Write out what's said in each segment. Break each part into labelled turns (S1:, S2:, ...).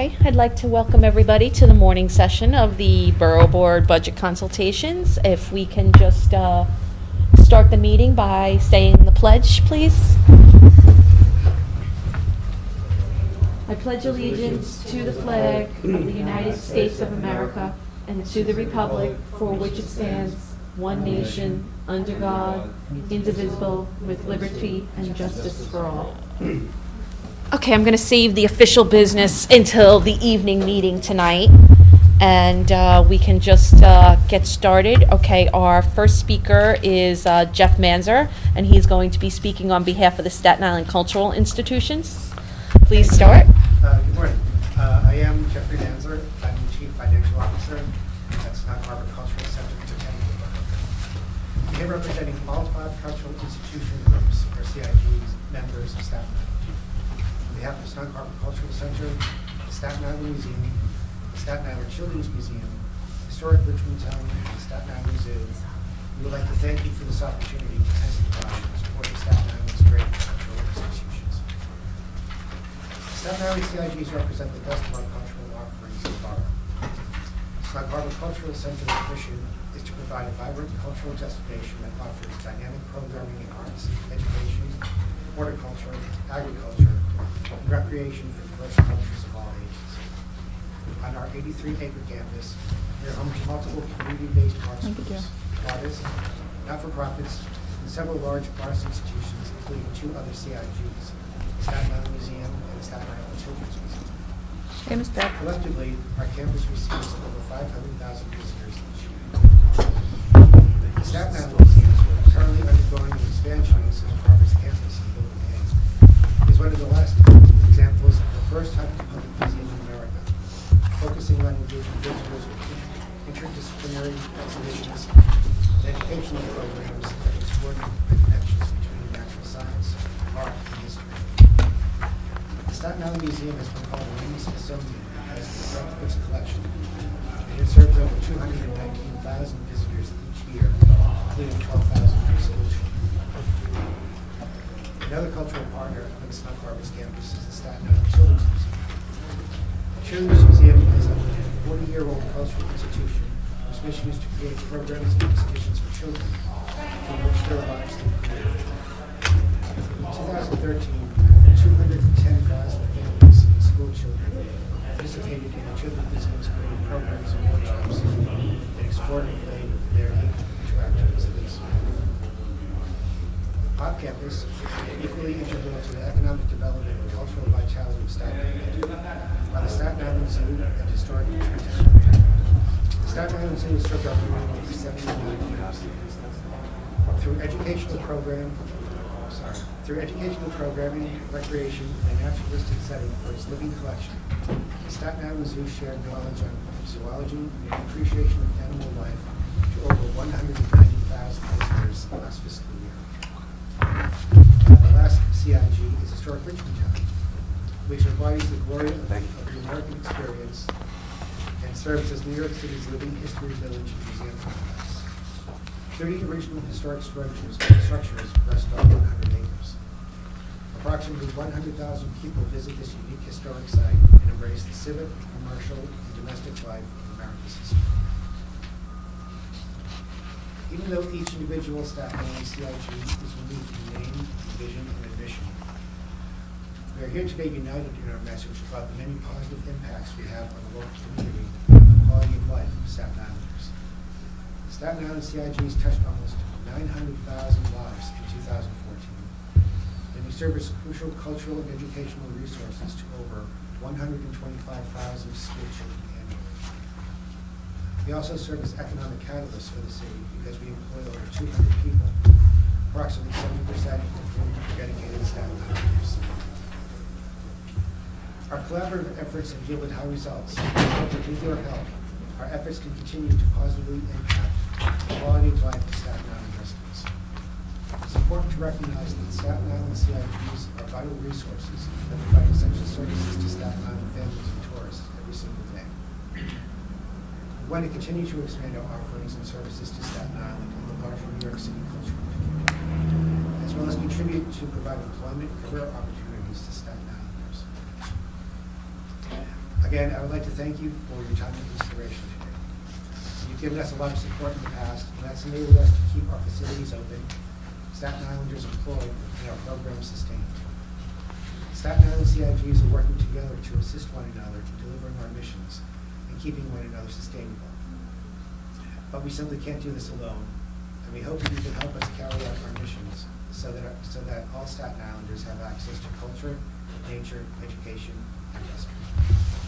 S1: Okay, I'd like to welcome everybody to the morning session of the Borough Board Budget Consultations. If we can just start the meeting by saying the pledge, please. I pledge allegiance to the flag of the United States of America and to the republic for which it stands, one nation, under God, indivisible, with liberty and justice for all. Okay, I'm going to save the official business until the evening meeting tonight, and we can just get started. Okay, our first speaker is Jeff Manzer, and he's going to be speaking on behalf of the Staten Island Cultural Institutions. Please start.
S2: Good morning. I am Jeffrey Manzer. I'm the Chief Financial Officer at Snug Harbor Cultural Center for Tenable Borough. I'm here representing all 5 cultural institution groups, or CIGs, members of Staten Island. On behalf of Snug Harbor Cultural Center, the Staten Island Museum, the Staten Island Children's Museum, Historic Richmond Town, and the Staten Island Zoo, we would like to thank you for this opportunity to testify in support of Staten Island's great cultural institutions. Staten Island CIGs represent the best of our cultural offerings in the borough. Snug Harbor Cultural Center's mission is to provide a vibrant cultural destination that offers dynamic programming in arts, education, horticulture, agriculture, and recreation for diverse cultures of all ages. On our 83-acre campus, we are home to multiple community-based arts groups, artists, not-for-profits, and several large arts institutions, including 2 other CIGs, the Staten Island Museum and the Staten Island Children's Museum. Collectively, our campus receives over 500,000 visitors each year. The Staten Island Museum, currently undergoing an expansion of Snug Harbor's campus in Building A, is one of the last examples of the first type of public museum in America, focusing on engaging visitors with interdisciplinary exhibitions and educational programs that explore the connections between natural science, art, and history. The Staten Island Museum has been called a mini Smithsonian as the breadth of its collection, and it serves over 219,000 visitors each year, including 12,000 for school children. Another cultural partner on the Snug Harbor's campus is the Staten Island Children's Museum. The Children's Museum is a 40-year-old cultural institution whose mission is to create programs and exhibitions for children to enrich their lives through creativity. In 2013, 210,000 families and school children participated in the Children's Museum's creative programs and workshops that explored and played their interactive exhibits. Off-campus, equally integral to the economic development and cultural vitality of Staten Island, are the Staten Island Zoo and Historic Richmond Town. The Staten Island Zoo has served our community for 79 years. Through educational programming, recreation, and naturalistic setting for its living collection, the Staten Island Zoo shared knowledge on zoology and appreciation of animal life to over 190,000 visitors last fiscal year. The last CIG is Historic Richmond Town, which embodies the glory of the American experience and serves as New York City's living history village and museum complex. 30 original historic structures rest on 100 acres. Approximately 100,000 people visit this unique historic site and embrace the civic, commercial, and domestic life of America's history. Even though each individual Staten Island CIG is unique in name, vision, and mission, we are here today united in our message about the many positive impacts we have on the local community and the quality of life of Staten Islanders. Staten Island CIGs touched almost 900,000 lives in 2014, and we service crucial cultural and educational resources to over 125,000 school children annually. We also serve as economic catalysts for the city because we employ over 200 people, approximately 70% of whom are dedicated Staten Islanders. Our collaborative efforts have yielded high results. With your help, our efforts can continue to positively impact the quality of life of Staten Island residents. It's important to recognize that Staten Island CIGs are vital resources that provide essential services to Staten Island families and tourists every single day. We want to continue to expand our offerings and services to Staten Island and the larger New York City cultural community, as well as contribute to provide employment and career opportunities to Staten Islanders. Again, I would like to thank you for your time and consideration today. You've given us a lot of support in the past, and that's enabled us to keep our facilities open, Staten Islanders employed, and our programs sustained. Staten Island CIGs are working together to assist one another in delivering our missions and keeping one another sustainable. But we simply can't do this alone, and we hope that you can help us carry out our missions so that all Staten Islanders have access to culture, nature, education, and justice.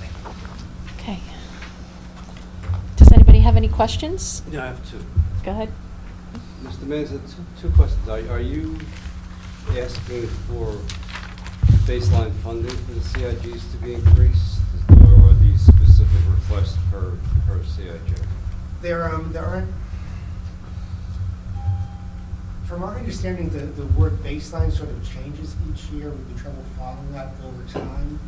S2: Thank you.
S1: Okay. Does anybody have any questions?
S3: Yeah, I have two.
S1: Go ahead.
S3: Mr. Manza, two questions. Are you asking for baseline funding for the CIGs to be increased, or are these specific requests per CIG?
S2: There aren't, from our understanding, the word baseline sort of changes each year. We've been trouble following that over time.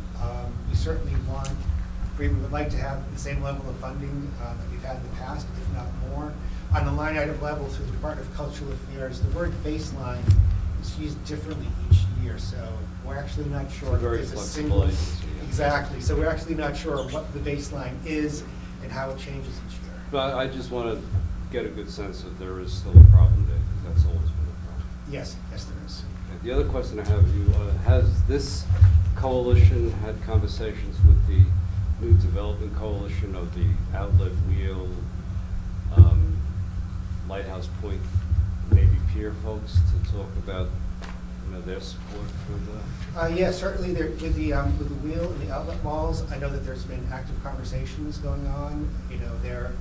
S2: We would like to have the same level of funding that we've had in the past, if not more. On the line item level through the Department of Cultural Affairs, the word baseline is used differently each year, so we're actually not sure.
S3: It's a very
S2: if
S3: flexible
S2: single
S3: agency.
S2: Exactly, so we're actually not sure what the baseline is and how it changes each year.
S3: But I just want to get a good sense that there is still a problem there, because that's always been a problem.
S2: Yes, there is.
S3: Okay. The other question I have, has this coalition had conversations with the new development coalition of the Outlet Wheel, Lighthouse Point, maybe peer folks to talk about their support for the?
S2: Yes, certainly with the Wheel and the outlet malls, I know that there's been active conversations going on. Their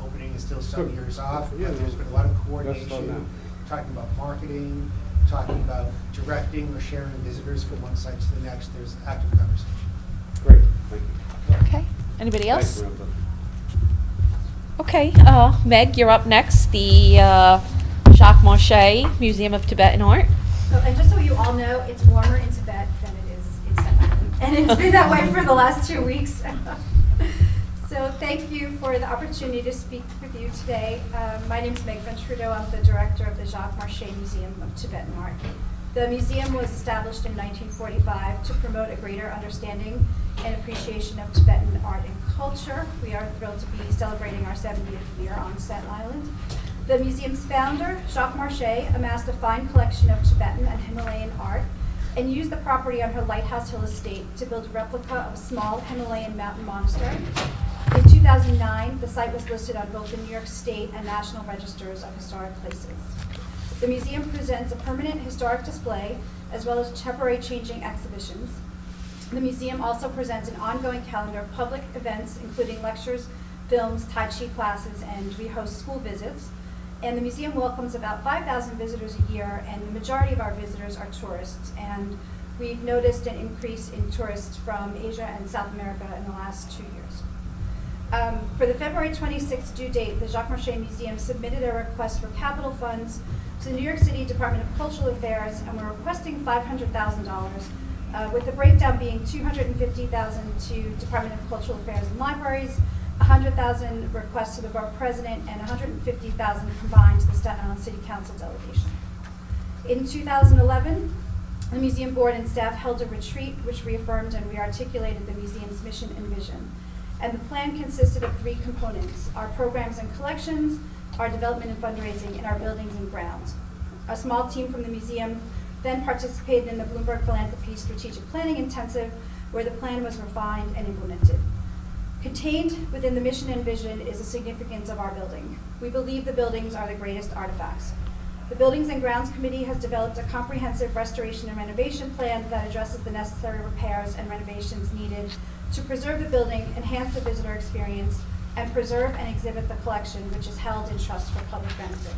S2: opening is still some years off,
S3: Yeah,
S2: but there's been a lot of
S3: that's
S2: coordination,
S3: fine
S2: talking about marketing, talking about directing or sharing visitors from one site to the next. There's active conversation.
S3: Great, thank you.
S1: Okay. Anybody else?
S3: Thanks, Rambo.
S1: Okay. Meg, you're up next. The Jacques Marchais Museum of Tibetan Art.
S4: So, and just so you all know, it's warmer in Tibet than it is in Staten Island. And it's been that way for the last 2 weeks. So thank you for the opportunity to speak with you today. My name is Meg Van Trudeau. I'm the director of the Jacques Marchais Museum of Tibetan Art. The museum was established in 1945 to promote a greater understanding and appreciation of Tibetan art and culture. We are thrilled to be celebrating our 70th year on Staten Island. The museum's founder, Jacques Marchais, amassed a fine collection of Tibetan and Himalayan art and used the property on her Lighthouse Hill estate to build a replica of a small Himalayan mountain monastery. In 2009, the site was listed on both the New York State and National Registers of Historic Places. The museum presents a permanent historic display as well as temporary changing exhibitions. The museum also presents an ongoing calendar of public events, including lectures, films, Tai Chi classes, and we host school visits. And the museum welcomes about 5,000 visitors a year, and the majority of our visitors are tourists. And we've noticed an increase in tourists from Asia and South America in the last 2 years. For the February 26th due date, the Jacques Marchais Museum submitted a request for capital funds to the New York City Department of Cultural Affairs, and we're requesting $500,000, with the breakdown being $250,000 to Department of Cultural Affairs and Libraries, $100,000 requests to the Borough President, and $150,000 combined to the Staten Island City Council delegation. In 2011, the museum board and staff held a retreat which reaffirmed and rearticulated the museum's mission and vision. And the plan consisted of 3 components: our programs and collections, our development and fundraising, and our buildings and grounds. A small team from the museum then participated in the Bloomberg Philanthropy Strategic Planning Intensive, where the plan was refined and implemented. Contained within the mission and vision is the significance of our building. We believe the buildings are the greatest artifacts. The Buildings and Grounds Committee has developed a comprehensive restoration and renovation plan that addresses the necessary repairs and renovations needed to preserve the building, enhance the visitor experience, and preserve and exhibit the collection, which is held in trust for public benefit.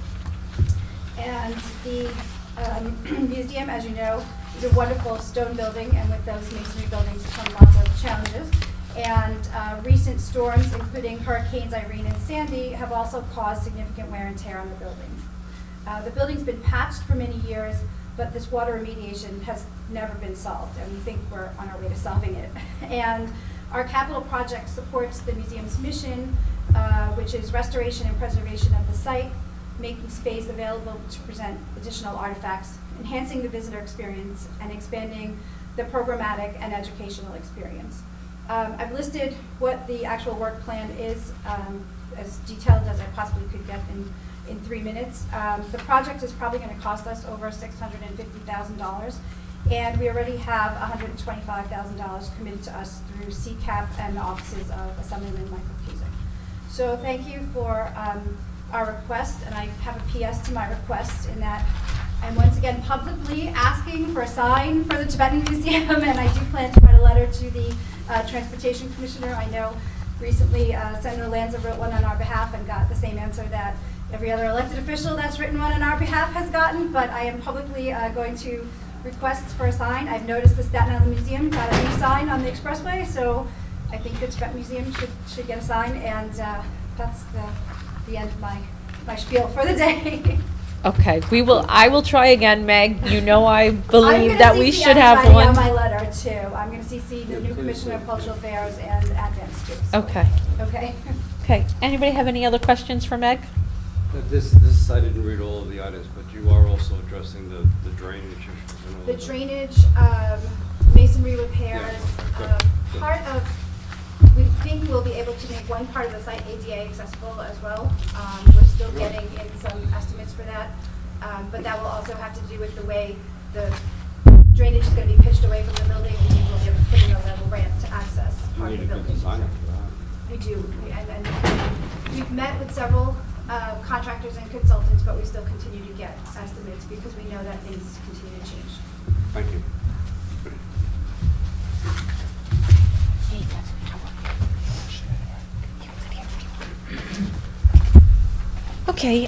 S4: And the museum, as you know, is a wonderful stone building, and with those masonry buildings come lots of challenges. And recent storms, including Hurricanes Irene and Sandy, have also caused significant wear and tear on the building. The building's been patched for many years, but this water remediation has never been solved, and we think we're on our way to solving it. And our capital project supports the museum's mission, which is restoration and preservation of the site, making space available to present additional artifacts, enhancing the visitor experience, and expanding the programmatic and educational experience. I've listed what the actual work plan is, as detailed as I possibly could get in 3 minutes. The project is probably going to cost us over $650,000, and we already have $125,000 committed to us through CCAP and the offices of Assemblyman Michael Cusick. So thank you for our request, and I have a PS to my request in that I'm once again publicly asking for a sign for the Tibetan Museum, and I do plan to write a letter to the Transportation Commissioner. I know recently Senator Lanza wrote one on our behalf and got the same answer that every other elected official that's written one on our behalf has gotten, but I am publicly going to request for a sign. I've noticed the Staten Island Museum got a new sign on the expressway, so I think the Tibetan Museum should get a sign, and that's the end of my spiel for the day.
S1: Okay, I will try again, Meg. You know I believe that we should
S4: I'm
S1: have
S4: gonna CC
S1: one.
S4: everybody on my letter too. I'm going to CC the new Commissioner of Cultural Affairs and Advance too. So-
S1: Okay.
S4: Okay.
S1: Okay, anybody have any other questions for Meg?
S3: This, I didn't read all of the items, but you are also addressing the drainage issues and all
S4: The
S3: that.
S4: drainage, masonry repairs,
S3: Yeah, good.
S4: part of, we think we'll be able to make one part of the site ADA accessible as well. We're still getting in some estimates for that, but that will also have to do with the way the drainage is going to be pitched away from the building. We think we'll be able to put in a level ramp to access
S3: You
S4: part of
S3: need
S4: the
S3: a good
S4: building.
S3: design for that.
S4: We do, and we've met with several contractors and consultants, but we still continue to get estimates because we know that things continue to change.
S3: Thank you.
S1: Okay,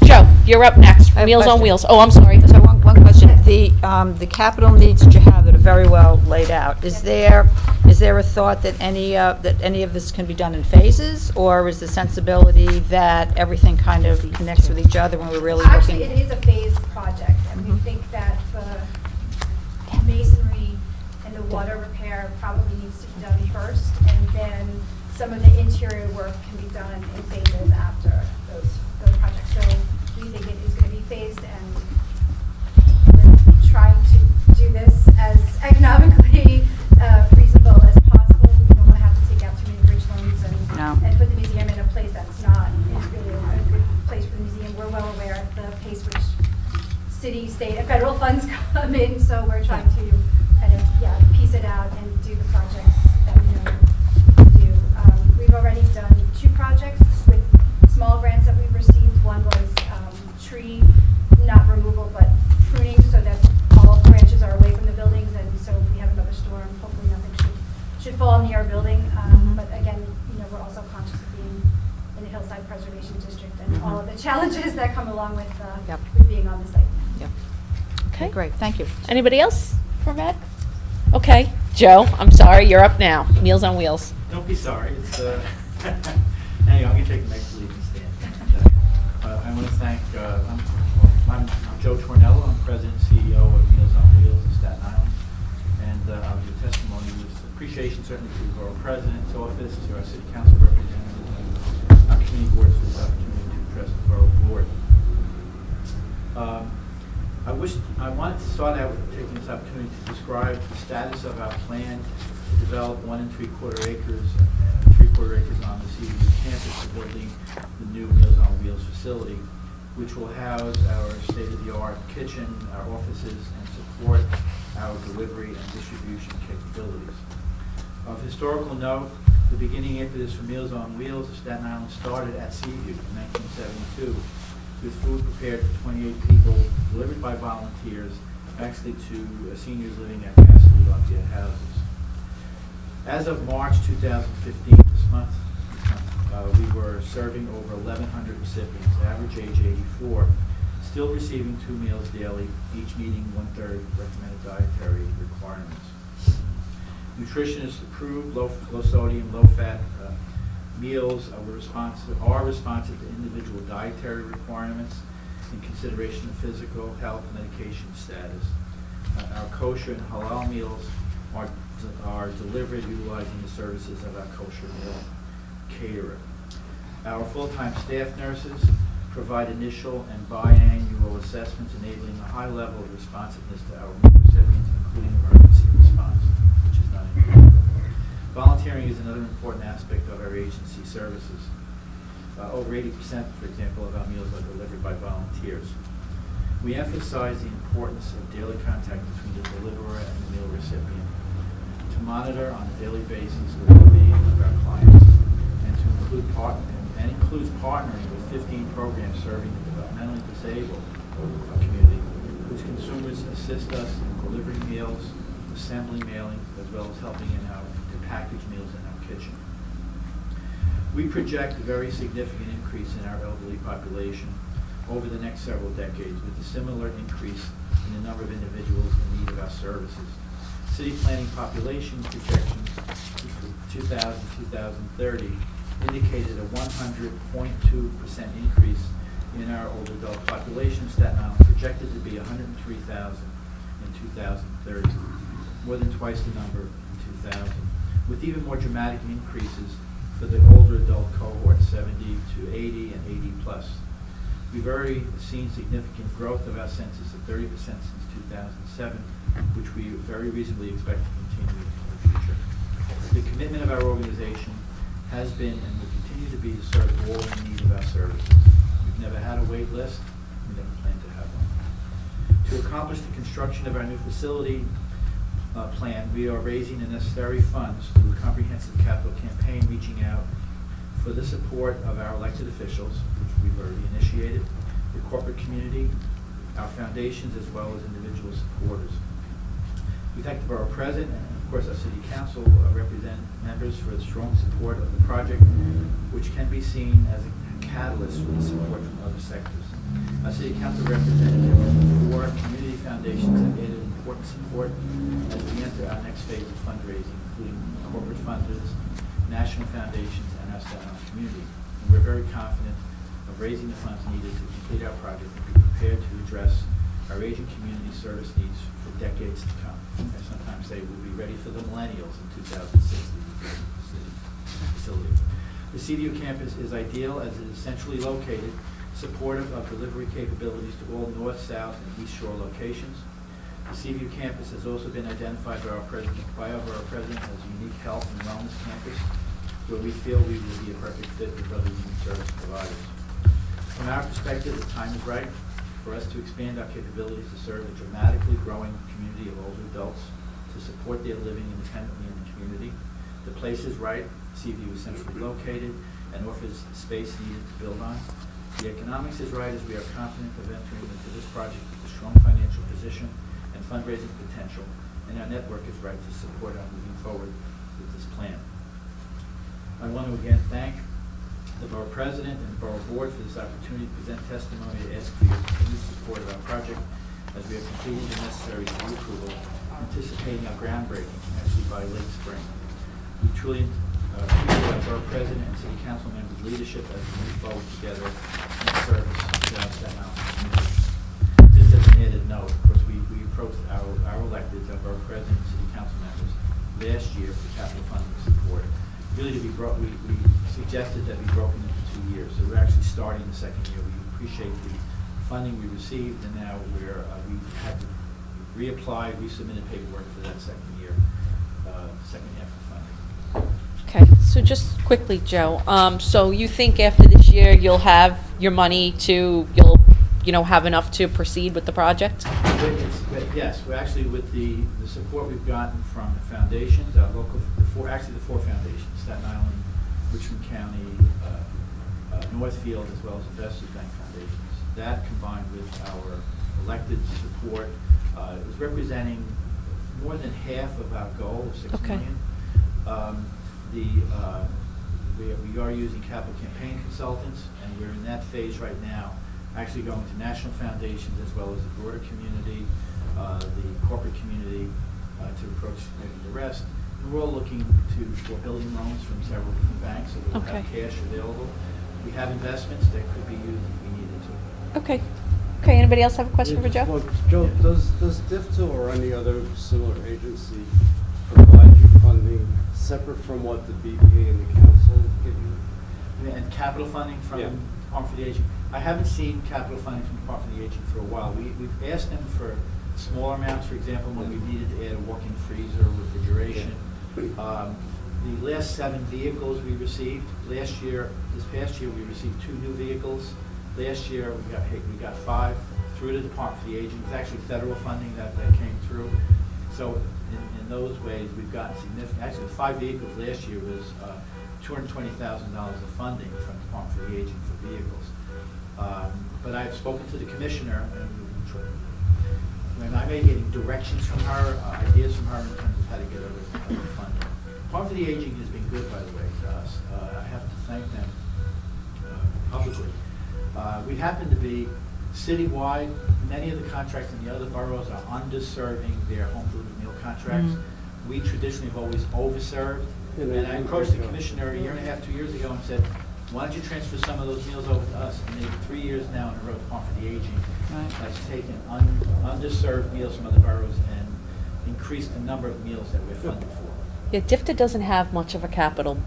S1: Joe, you're up next.
S5: I have a
S1: Meals on
S5: question.
S1: Wheels. Oh, I'm sorry.
S5: So one question, the capital needs that you have that are very well laid out, is there a thought that any of this can be done in phases? Or is the sensibility that everything kind of connects with each other when we're really
S4: Actually,
S5: looking?
S4: it is a phased project, and we think that the masonry and the water repair probably needs to be done first, and then some of the interior work can be done in phases after those projects. So we think it is going to be phased, and we're trying to do this as economically feasible as possible. We don't want to have to take out too many bridge loans
S5: No.
S4: and put the museum in a place that's not really a good place for the museum. We're well aware of the pace which city, state, and federal funds come in, so we're trying to kind of, piece it out and do the projects that we know to do. We've already done 2 projects with small grants that we've received. One was tree, not removal, but pruning, so that all branches are away from the buildings, and so if we have another storm, hopefully nothing should fall near our building. But again, we're also conscious of being in a hillside preservation district and all of the challenges that come along with
S5: Yep.
S4: with being on the site.
S5: Yep.
S1: Okay.
S5: Great, thank you.
S1: Anybody else for Meg? Okay, Joe, I'm sorry, you're up now. Meals on Wheels.
S6: Don't be sorry. It's anyway, I'm going to take the next lead and stand. I want to thank. I'm Joe Tornello. I'm President and CEO of Meals on Wheels in Staten Island, and I'll give testimony with appreciation certainly to the Borough President's office, to our City Council representatives, and our community boards for this opportunity to address the Borough Board. I wanted to start out with taking this opportunity to describe the status of our plan to develop 1 3/4 acres on the CVU campus for building the new Meals on Wheels facility, which will house our state-of-the-art kitchen, our offices, and support our delivery and distribution capabilities. Of historical note, the beginning impetus for Meals on Wheels of Staten Island started at Seaview in 1972, with food prepared for 28 people, delivered by volunteers, actually to seniors living at Castle Lafayette houses. As of March 2015, this month, we were serving over 1,100 recipients, average age 84, still receiving 2 meals daily, each meeting 1/3 recommended dietary requirements. Nutritionists approved low sodium, low fat meals are responsive to individual dietary requirements in consideration of physical, health, medication status. Our kosher and halal meals are delivered utilizing the services of our kosher meal caterer. Our full-time staff nurses provide initial and biannual assessments enabling a high level of responsiveness to our recipients, including emergency response, which is not unusual. Volunteering is another important aspect of our agency services. Over 80%, for example, of our meals are delivered by volunteers. We emphasize the importance of daily contact between the deliverer and the meal recipient to monitor on a daily basis the well-being of our clients, and to includes partnering with 15 programs serving the developmentally disabled community, whose consumers assist us in delivering meals, assembling mailings, as well as helping to package meals in our kitchen. We project a very significant increase in our elderly population over the next several decades, with a similar increase in the number of individuals in need of our services. City planning population projections for 2000-2030 indicated a 100.2% increase in our older adult population. Staten Island projected to be 103,000 in 2030, more than twice the number in 2000, with even more dramatic increases for the older adult cohort, 70 to 80 and 80 plus. We've already seen significant growth of our census of 30% since 2007, which we very reasonably expect to continue in the future. The commitment of our organization has been and will continue to be to serve all in need of our services. We've never had a wait list. We never plan to have one. To accomplish the construction of our new facility plan, we are raising the necessary funds through a comprehensive capital campaign reaching out for the support of our elected officials, which we've already initiated, the corporate community, our foundations, as well as individual supporters. We thank the Borough President and, of course, our City Council represent members for the strong support of the project, which can be seen as a catalyst for the support from other sectors. Our City Council representatives from 4 community foundations have added important support as we enter our next phase of fundraising, including corporate funders, national foundations, and our Staten Island community. And we're very confident of raising the funds needed to complete our project and be prepared to address our aging community service needs for decades to come. I sometimes say we'll be ready for the millennials in 2060 facility. The CVU campus is ideal as it is centrally located, supportive of delivery capabilities to all north, south, and east shore locations. The CVU campus has also been identified by our president as a unique health and wellness campus, where we feel we will be a perfect fit with other human service providers. From our perspective, the time is right for us to expand our capabilities to serve a dramatically growing community of older adults, to support their living independently in the community. The place is right. CVU is centrally located and offers the space needed to build on. The economics is right, as we are confident of entering into this project with a strong financial position and fundraising potential, and our network is right to support our moving forward with this plan. I want to again thank the Borough President and the Borough Board for this opportunity to present testimony to ask for your continued support of our project as we have completed the necessary city approval, anticipating our groundbreaking actually by late spring. We truly appreciate our Borough President and City Council members' leadership as we move forward together in service to our Staten Island community. Just as an added note, of course, we approached our electeds, our Borough President and City Council members last year for capital funding support. Really, we suggested that be broken into 2 years. So we're actually starting the second year. We appreciate the funding we received, and now we had to reapply, resubmitted paperwork for that second year, second half of funding.
S1: Okay, so just quickly, Joe, so you think after this year you'll have your money you'll have enough to proceed with the project?
S6: Yes, we're actually, with the support we've gotten from the foundations, our local, the four foundations, Staten Island, Richmond County, Northfield, as well as Investors Bank Foundations. That combined with our elected support is representing more than half of our goal of $6 million. We are using capital campaign consultants, and we're in that phase right now, actually going to national foundations as well as the broader community, the corporate community, to approach maybe the rest. And we're all looking for building loans from several different banks, so we'll have cash available. We have investments that could be used if we needed to.
S1: Okay. Okay, anybody else have a question for Joe?
S3: Well, Joe, does DFTA or any other similar agency provide you funding separate from what the BP and the council give you?
S6: And capital funding from
S3: Yeah.
S6: Department for the Aging. I haven't seen capital funding from Department for the Aging for a while. We've asked them for smaller amounts, for example, when we needed to add a walk-in freezer, refrigeration. the last 7 vehicles we received. This past year, we received 2 new vehicles. Last year, we got 5 through the Department for the Aging. It's actually federal funding that came through. So in those ways, we've gotten significant, actually 5 vehicles last year was $220,000 of funding from the Department for the Aging for vehicles. But I've spoken to the commissioner, and I may be getting directions from her, ideas from her in terms of how to get other funding. Department for the Aging has been good, by the way, to us. I have to thank them publicly. We happen to be citywide. Many of the contracts in the other boroughs are underserving their home delivered meal contracts. We traditionally have always overserved. And I approached the commissioner a year and a half, 2 years ago, and said, why don't you transfer some of those meals over to us? And maybe 3 years now in a row, the Department for the Aging has taken underserved meals from other boroughs and increased the number of meals that we're funded for.
S1: Yeah, DFTA doesn't have much of a capital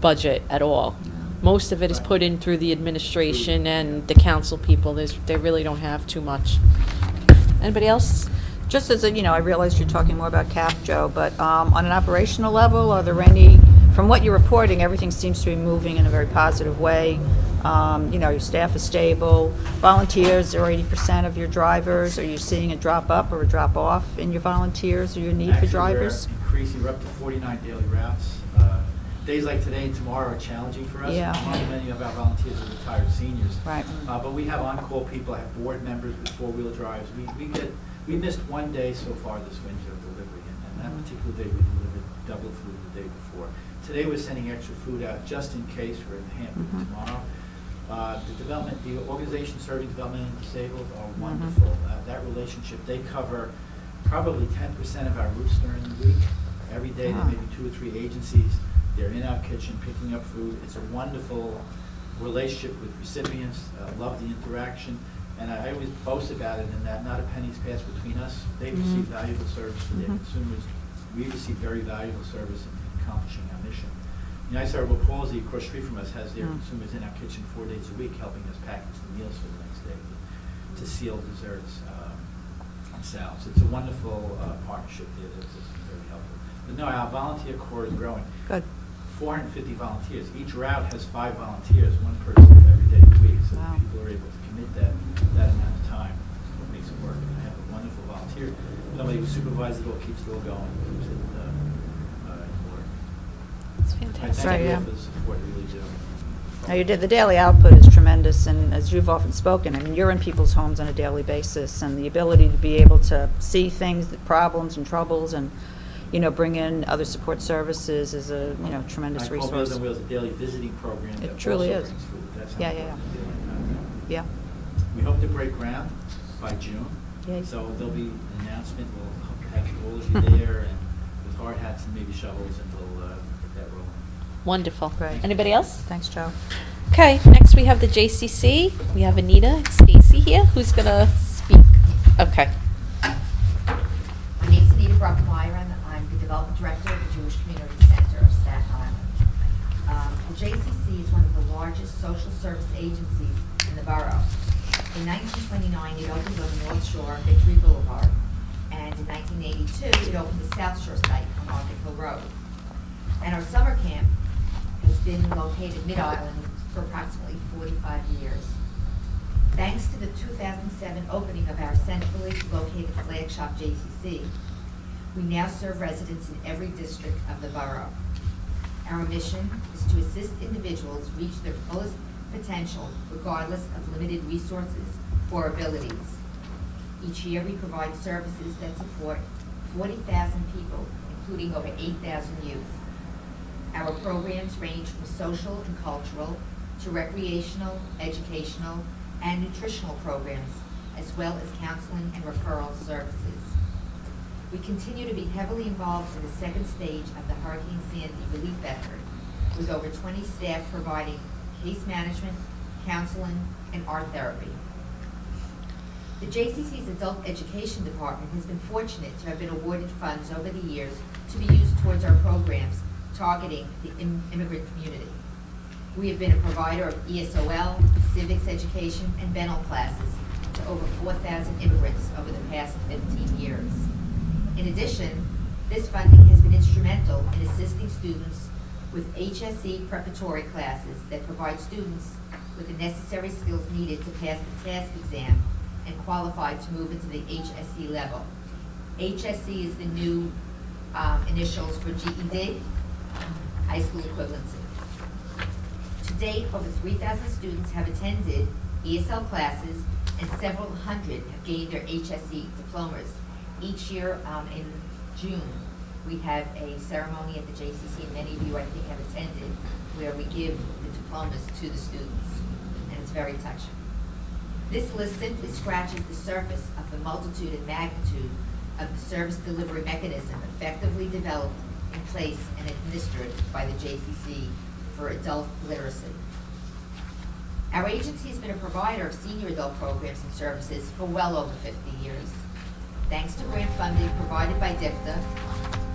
S1: budget at all. Most of it is put in through the administration and the council people. They really don't have too much. Anybody else?
S5: Just as I realize you're talking more about CAP, Joe, but on an operational level, are there any, from what you're reporting, everything seems to be moving in a very positive way. Your staff is stable. Volunteers are 80% of your drivers. Are you seeing a drop up or a drop off in your volunteers or your need for drivers?
S6: We're increasing. We're up to 49 daily routes. Days like today and tomorrow are challenging for us.
S5: Yeah.
S6: Many of our volunteers are retired seniors.
S5: Right.
S6: But we have on-call people, I have board members with 4-wheel drives. We missed 1 day so far this winter of delivery, and that particular day we delivered double food the day before. Today we're sending extra food out just in case we're in Hampton tomorrow. The organization serving development and disabled are wonderful. That relationship, they cover probably 10% of our routes during the week. Every day there may be 2 or 3 agencies. They're in our kitchen picking up food. It's a wonderful relationship with recipients. Love the interaction. And I always boast about it in that not a penny's passed between us. They receive valuable service for their consumers. We receive very valuable service in accomplishing our mission. United Cerebral Palsy, across the street from us, has their consumers in our kitchen 4 days a week, helping us package the meals for the next day to seal desserts and salads. It's a wonderful partnership there that's very helpful. But no, our volunteer corps is growing.
S5: Good.
S6: 450 volunteers. Each route has 5 volunteers, 1 person every day of the week. So people are able to commit that amount of time. That's what makes it work. And I have a wonderful volunteer. Somebody who supervises it all, keeps it all going, keeps it in order.
S1: It's
S6: I
S1: fantastic.
S6: thank you
S5: Right,
S6: all for the support you really do.
S5: Now, the daily output is tremendous, and as you've often spoken, I mean, you're in people's homes on a daily basis, and the ability to be able to see things, the problems and troubles, and bring in other support services is a tremendous
S6: I call Meals
S5: resource.
S6: on Wheels a daily visiting program
S5: It
S6: that
S5: truly
S6: also
S5: is.
S6: brings food. That's how
S5: Yeah,
S6: important the daily program.
S5: Yeah.
S6: We hope to break ground by June.
S5: Yay.
S6: So there'll be an announcement. We'll have all of you there and with hard hats and maybe shovels, and we'll get that rolling.
S1: Wonderful.
S5: Great.
S1: Anybody else?
S5: Thanks, Joe.
S1: Okay, next we have the JCC. We have Anita and Stacy here. Who's going to speak? Okay.
S7: My name's Anita Bruckmeyer, and I'm the Development Director of the Jewish Community Center of Staten Island. The JCC is one of the largest social service agencies in the borough. In 1929, it opened on the North Shore on Victory Boulevard, and in 1982, it opened the South Shore site on Arthur Hill Road. And our summer camp has been located mid-island for approximately 45 years. Thanks to the 2007 opening of our centrally located flagship JCC, we now serve residents in every district of the borough. Our mission is to assist individuals reach their fullest potential regardless of limited resources or abilities. Each year we provide services that support 40,000 people, including over 8,000 youth. Our programs range from social and cultural to recreational, educational, and nutritional programs, as well as counseling and referral services. We continue to be heavily involved in the second stage of the Hurricane Sandy relief effort, with over 20 staff providing case management, counseling, and art therapy. The JCC's Adult Education Department has been fortunate to have been awarded funds over the years to be used towards our programs targeting the immigrant community. We have been a provider of ESOL, civics education, and dental classes to over 4,000 immigrants over the past 15 years. In addition, this funding has been instrumental in assisting students with HSE preparatory classes that provide students with the necessary skills needed to pass the task exam and qualify to move into the HSE level. HSE is the new initials for GED, high school equivalency. To date, over 3,000 students have attended ESL classes and several hundred have gained their HSE diplomas. Each year in June, we have a ceremony at the JCC, and many of you, I think, have attended, where we give the diplomas to the students, and it's very touching. This list simply scratches the surface of the multitude and magnitude of the service delivery mechanism effectively developed, in place, and administered by the JCC for adult literacy. Our agency has been a provider of senior adult programs and services for well over 50 years. Thanks to grant funding provided by DFTA,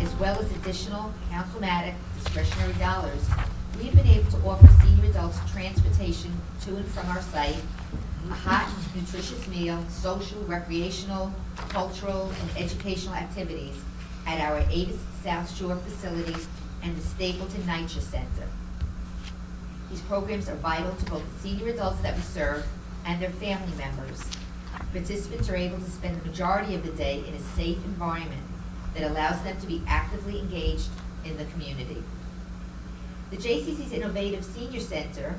S7: as well as additional councilmatic discretionary dollars, we have been able to offer senior adults transportation to and from our site, a hot, nutritious meal, social, recreational, cultural, and educational activities at our Avis South Shore facilities and the Stapleton NYCHA Center. These programs are vital to both the senior adults that we serve and their family members. Participants are able to spend the majority of the day in a safe environment that allows them to be actively engaged in the community. The JCC's Innovative Senior Center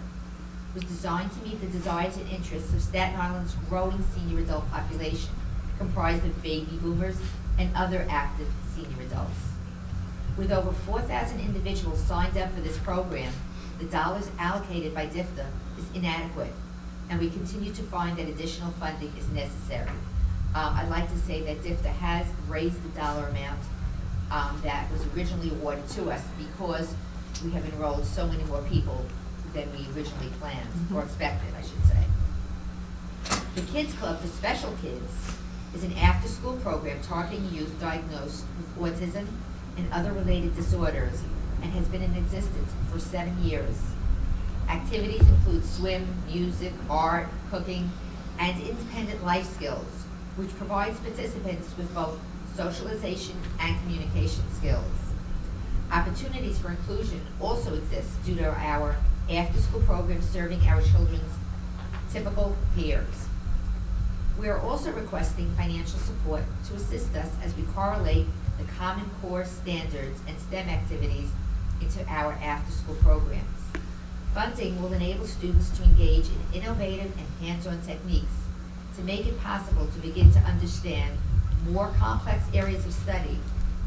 S7: was designed to meet the desires and interests of Staten Island's growing senior adult population, comprised of baby boomers and other active senior adults. With over 4,000 individuals signed up for this program, the dollars allocated by DFTA is inadequate, and we continue to find that additional funding is necessary. I'd like to say that DFTA has raised the dollar amount that was originally awarded to us because we have enrolled so many more people than we originally planned, or expected, I should say. The Kids Club for Special Kids is an after-school program targeting youth diagnosed with autism and other related disorders, and has been in existence for 7 years. Activities include swim, music, art, cooking, and independent life skills, which provides participants with both socialization and communication skills. Opportunities for inclusion also exist due to our after-school program serving our children's typical peers. We are also requesting financial support to assist us as we correlate the Common Core standards and STEM activities into our after-school programs. Funding will enable students to engage in innovative and hands-on techniques to make it possible to begin to understand more complex areas of study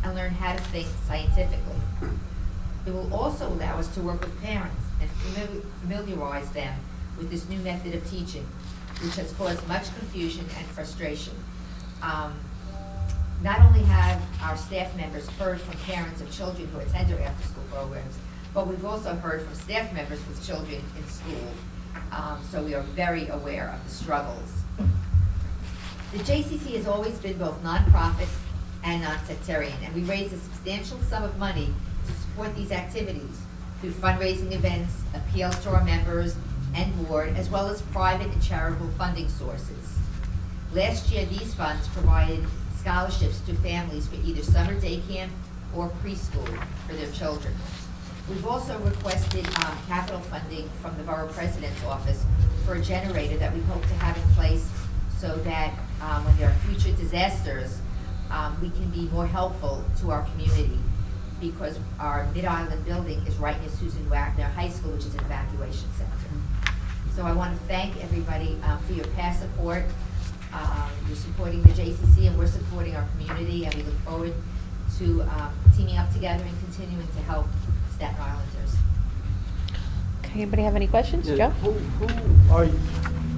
S7: and learn how to think scientifically. It will also allow us to work with parents and familiarize them with this new method of teaching, which has caused much confusion and frustration. Not only have our staff members heard from parents of children who attend our after-school programs, but we've also heard from staff members with children in school. So we are very aware of the struggles. The JCC has always been both nonprofit and non-sectarian, and we raise a substantial sum of money to support these activities through fundraising events, appeals to our members and board, as well as private and charitable funding sources. Last year, these funds provided scholarships to families for either summer day camp or preschool for their children. We've also requested capital funding from the Borough President's Office for a generator that we hope to have in place so that when there are future disasters, we can be more helpful to our community, because our Mid-Island building is right near Susan Wagner High School, which is an evacuation center. So I want to thank everybody for your past support. You're supporting the JCC, and we're supporting our community, and we look forward to teaming up together and continuing to help Staten Islanders.
S1: Okay, anybody have any questions?
S3: Yeah,
S1: Joe?
S3: who are you,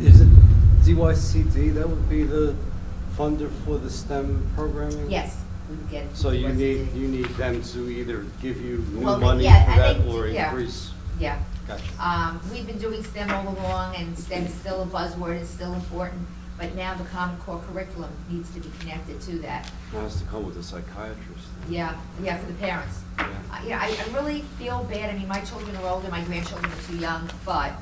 S3: is it DYCD that would be the funder for the STEM programming?
S7: Yes, we can get.
S3: So you
S7: USDA.
S3: need them to either give you new
S7: Well,
S3: money
S7: yeah,
S3: for
S7: and
S3: that
S7: they-
S3: or
S7: yeah.
S3: increase?
S7: Yeah.
S3: Gotcha.
S7: We've been doing STEM all along, and STEM is still a buzzword, it's still important, but now the Common Core curriculum needs to be connected to that.
S3: Now has to come with a psychiatrist.
S7: Yeah, for the parents.
S3: Yeah.
S7: I really feel bad. I mean, my children are older, my grandchildren are too young, but,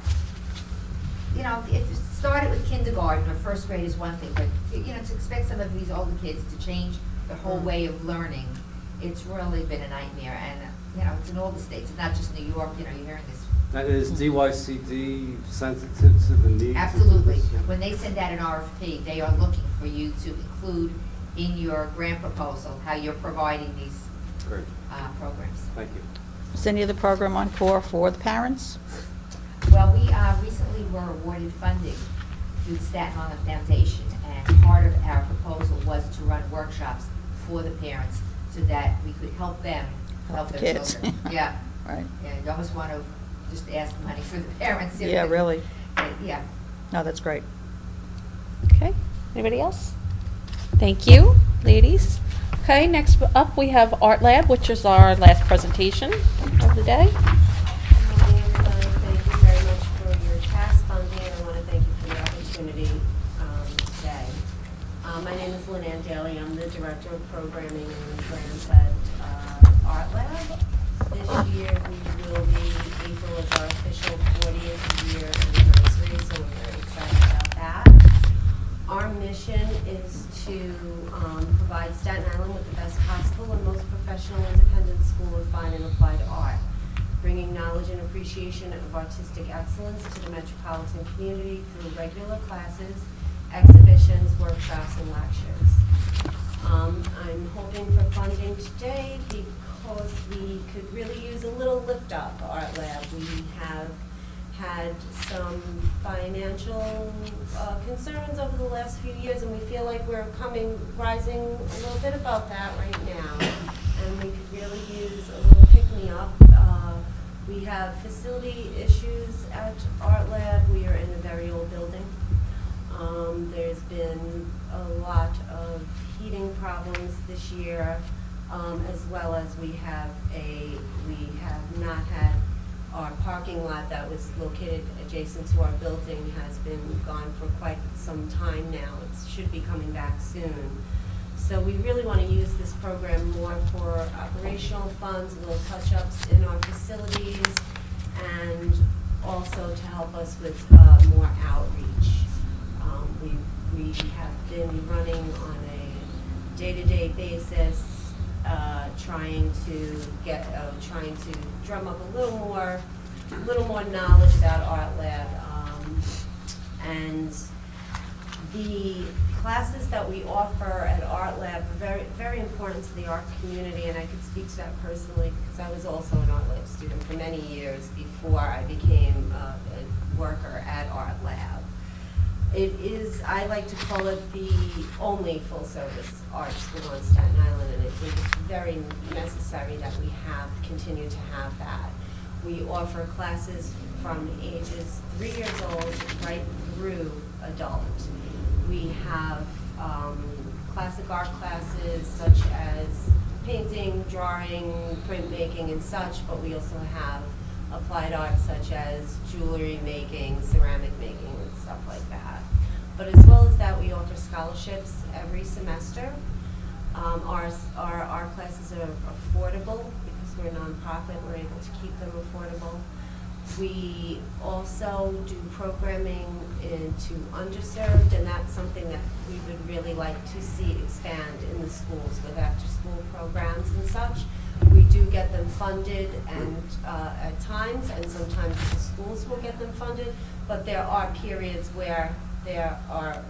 S7: if it started with kindergarten or first grade is one thing, but, to expect some of these older kids to change their whole way of learning, it's really been a nightmare. And, you know, it's in all the states, it's not just New York, you know, you're hearing this.
S3: Now, is DYCD sensitive to the needs?
S7: Absolutely.
S3: of this?
S7: When they send out an RFP, they are looking for you to include in your grant proposal how you're providing these
S3: Great,
S7: programs.
S3: thank you.
S5: Is any other program on core for the parents?
S7: Well, we recently were awarded funding through the Staten Island Foundation, and part of our proposal was to run workshops for the parents so that we could help them help
S5: the
S7: their
S5: kids.
S7: children. Yeah.
S5: Right.
S7: Yeah, you almost want to just ask money for the parents.
S5: Yeah, really.
S7: Yeah.
S5: No, that's great.
S1: Okay, anybody else? Thank you, ladies. Okay, next up, we have Art Lab, which is our last presentation of the day.
S8: Good morning, everybody. Thank you very much for your task funding, and I want to thank you for the opportunity today. My name is Lynn Ann Daly. I'm the Director of Programming and Grants at Art Lab. This year, we will be, April is our official 40th year anniversary, so we're very excited about that. Our mission is to provide Staten Island with the best possible and most professional independent school of fine and applied art, bringing knowledge and appreciation of artistic excellence to the metropolitan community through regular classes, exhibitions, workshops, and lectures. I'm hoping for funding today because we could really use a little lift up, Art Lab. We have had some financial concerns over the last few years, and we feel like we're rising a little bit above that right now. And we could really use a little pick-me-up. We have facility issues at Art Lab. We are in a very old building. There's been a lot of heating problems this year, as well as we have not had our parking lot that was located adjacent to our building has been gone for quite some time now. It should be coming back soon. So we really want to use this program more for operational funds, little touch-ups in our facilities, and also to help us with more outreach. We have been running on a day-to-day basis, trying to drum up a little more knowledge about Art Lab, and the classes that we offer at Art Lab are very, very important to the art community, and I could speak to that personally because I was also an Art Lab student for many years before I became a worker at Art Lab. It is, I like to call it the only full-service art school on Staten Island, and it is very necessary that we continue to have that. We offer classes from ages 3 years old right through adult. We have classic art classes such as painting, drawing, printmaking, and such, but we also have applied art such as jewelry making, ceramic making, and stuff like that. But as well as that, we offer scholarships every semester. Our classes are affordable because we're a nonprofit. We're able to keep them affordable. We also do programming into underserved, and that's something that we would really like to see expand in the schools with after-school programs and such. We do get them funded and at times, and sometimes the schools will get them funded, but there are periods where there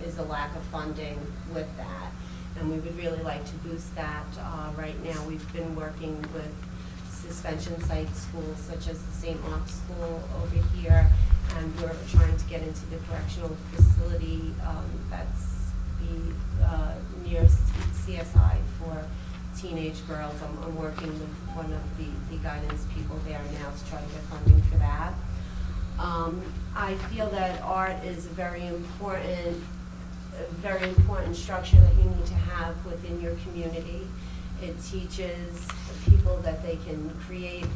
S8: is a lack of funding with that, and we would really like to boost that. Right now, we've been working with suspension site schools such as the St. Mark's School over here, and we're trying to get into the correctional facility that's near CSI for teenage girls. I'm working with one of the guidance people there now to try to get funding for that. I feel that art is a very important structure that you need to have within your community. It teaches people that they can create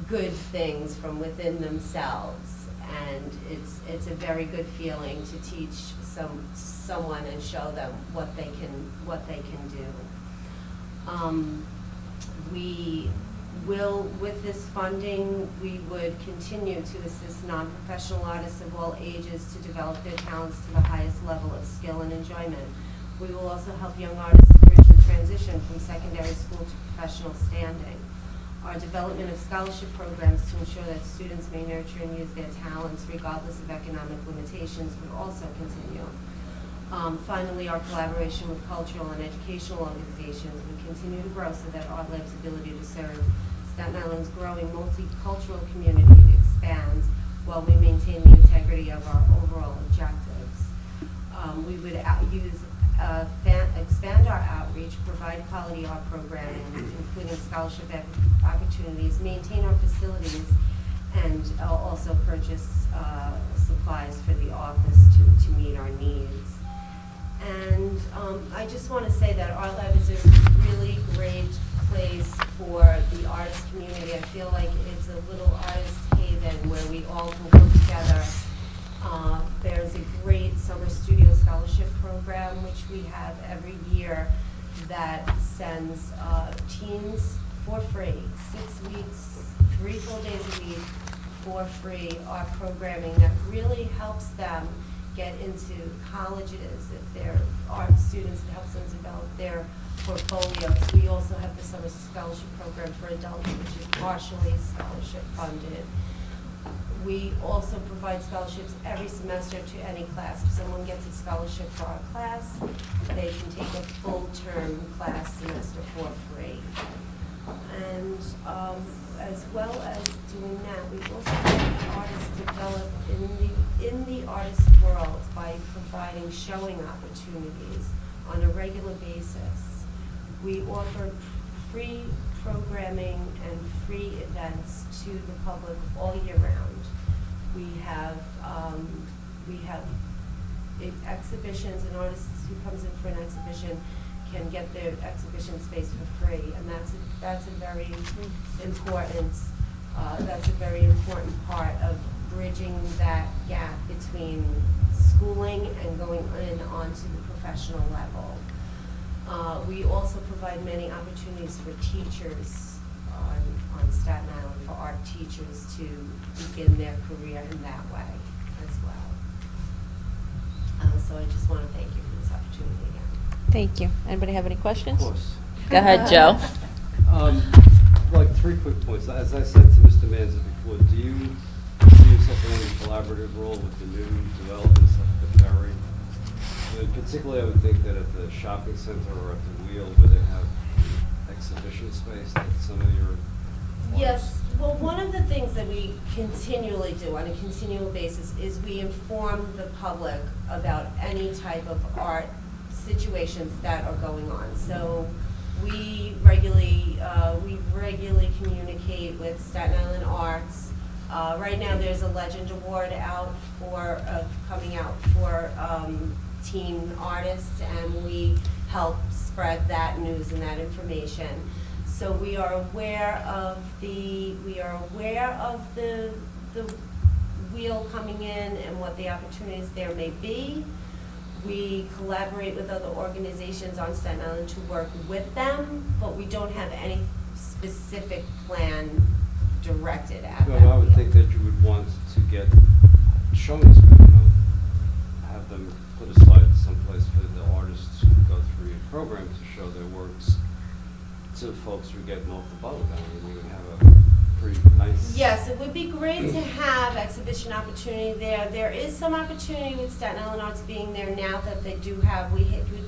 S8: good things from within themselves, and it's a very good feeling to teach someone and show them what they can do. We will, with this funding, we would continue to assist non-professional artists of all ages to develop their talents to the highest level of skill and enjoyment. We will also help young artists bridge the transition from secondary school to professional standing. Our development of scholarship programs to ensure that students may nurture and use their talents regardless of economic limitations would also continue. Finally, our collaboration with cultural and educational organizations would continue to grow so that Art Lab's ability to serve Staten Island's growing multicultural community expands while we maintain the integrity of our overall objectives. We would expand our outreach, provide quality art programming, including scholarship opportunities, maintain our facilities, and also purchase supplies for the office to meet our needs. And I just want to say that Art Lab is a really great place for the artist community. I feel like it's a little artist haven where we all can come together. There's a great summer studio scholarship program which we have every year that sends teens for free, 6 weeks, 3 full days a week for free art programming that really helps them get into colleges. If they're art students, it helps them develop their portfolios. We also have the summer scholarship program for adults, which is partially scholarship funded. We also provide scholarships every semester to any class. If someone gets a scholarship for our class, they can take a full-term class semester for free. And as well as doing that, we've also helped artists develop in the artist world by providing showing opportunities on a regular basis. We offer free programming and free events to the public all year round. We have exhibitions, and artists who comes in for an exhibition can get their exhibition space for free, and that's a very important part of bridging that gap between schooling and going in onto the professional level. We also provide many opportunities for teachers on Staten Island, for art teachers to begin their career in that way as well. So I just want to thank you for this opportunity again.
S1: Thank you. Anybody have any questions?
S3: Of course.
S1: Go ahead, Joe.
S3: Like 3 quick points. As I said to Mr. Manza before, do you see yourself in any collaborative role with the new developments at the ferry? Particularly, I would think that at the shopping center or at the Wheel, where they have exhibition space, that some of your
S8: Yes, well, one of the things that we continually do on a continual basis is we inform the public about any type of art situations that are going on. So we regularly communicate with Staten Island Arts. Right now, there's a Legend Award coming out for teen artists, and we help spread that news and that information. So we are aware of the Wheel coming in and what the opportunities there may be. We collaborate with other organizations on Staten Island to work with them, but we don't have any specific plan directed at
S3: Well,
S8: that
S3: I would
S8: Wheel.
S3: think that you would want to get showings, have them put aside someplace for the artists who go through your program to show their works to folks who get off the boat. I mean, you would have a pretty nice.
S8: Yes, it would be great to have exhibition opportunity there. There is some opportunity with Staten Island Arts being there now that they do have. We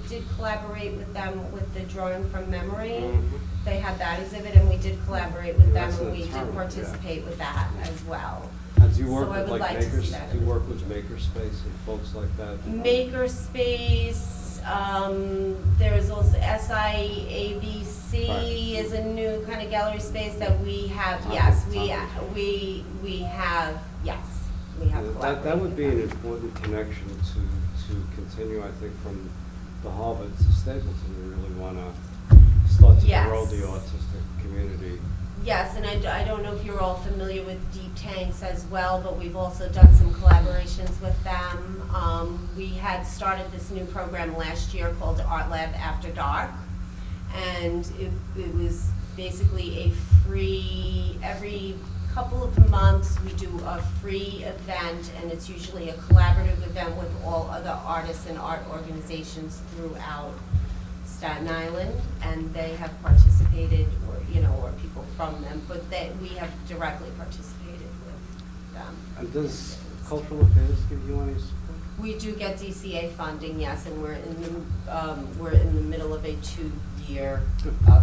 S8: did collaborate with them with the drawing from memory.
S3: Mhm.
S8: They had that exhibit, and we did collaborate with
S3: Yeah,
S8: them,
S3: that's
S8: and
S3: an
S8: we did
S3: internal,
S8: participate with that as well.
S3: And do you work
S8: So I
S3: with
S8: would
S3: like
S8: like to see
S3: makers?
S8: that.
S3: Do you work with makerspace and folks like that?
S8: Makerspace, there's also SIABC
S3: Right.
S8: is a new kind of gallery space that we have.
S3: Top
S8: Yes,
S3: of-
S8: we
S3: top of-
S8: we have. Yes, we have.
S3: That would be an
S8: collaborated with them.
S3: important connection to continue, I think, from the Harvard to Stapleton. We really want to start to
S8: Yes.
S3: grow the autistic community.
S8: Yes, and I don't know if you're all familiar with Deep Tanks as well, but we've also done some collaborations with them. We had started this new program last year called Art Lab After Dark, and it was basically a free, every couple of months we do a free event, and it's usually a collaborative event with all other artists and art organizations throughout Staten Island, and they have participated, or, you know, or people from them, but we have directly participated with them.
S3: And does Cultural Affairs give you any support?
S8: We do get DCA funding, yes, and we're in the middle of a 2-year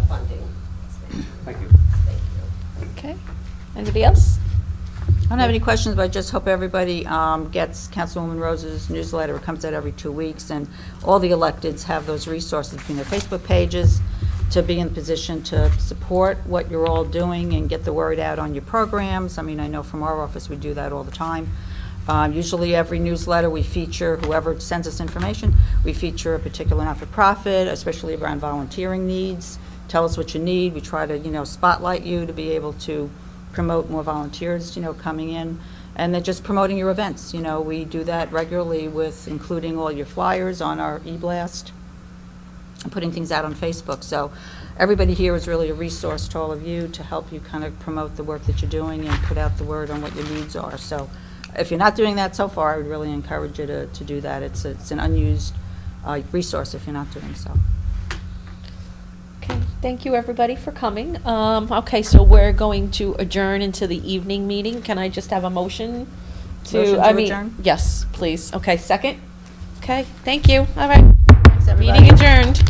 S8: funding. Yes, ma'am.
S3: Thank you.
S8: Thank you.
S1: Okay. Anybody else?
S5: I don't have any questions, but I just hope everybody gets Councilwoman Rose's newsletter. It comes out every 2 weeks, and all the electeds have those resources between their Facebook pages to be in position to support what you're all doing and get the word out on your programs. I mean, I know from our office we do that all the time. Usually every newsletter we feature, whoever sends us information, we feature a particular not-for-profit, especially around volunteering needs. Tell us what you need. We try to, you know, spotlight you to be able to promote more volunteers, you know, coming in. And then just promoting your events. You know, we do that regularly with including all your flyers on our e-blast and putting things out on Facebook. So everybody here is really a resource to all of you to help you kind of promote the work that you're doing and put out the word on what your needs are. So if you're not doing that so far, I would really encourage you to do that. It's an unused resource if you're not doing so.
S1: Okay, thank you, everybody, for coming. Okay, so we're going to adjourn into the evening meeting. Can I just have a motion to?
S5: Motion to adjourn?
S1: Yes, please. Okay, second? Okay, thank you. All right.
S5: Thanks, everybody.
S1: Meeting adjourned.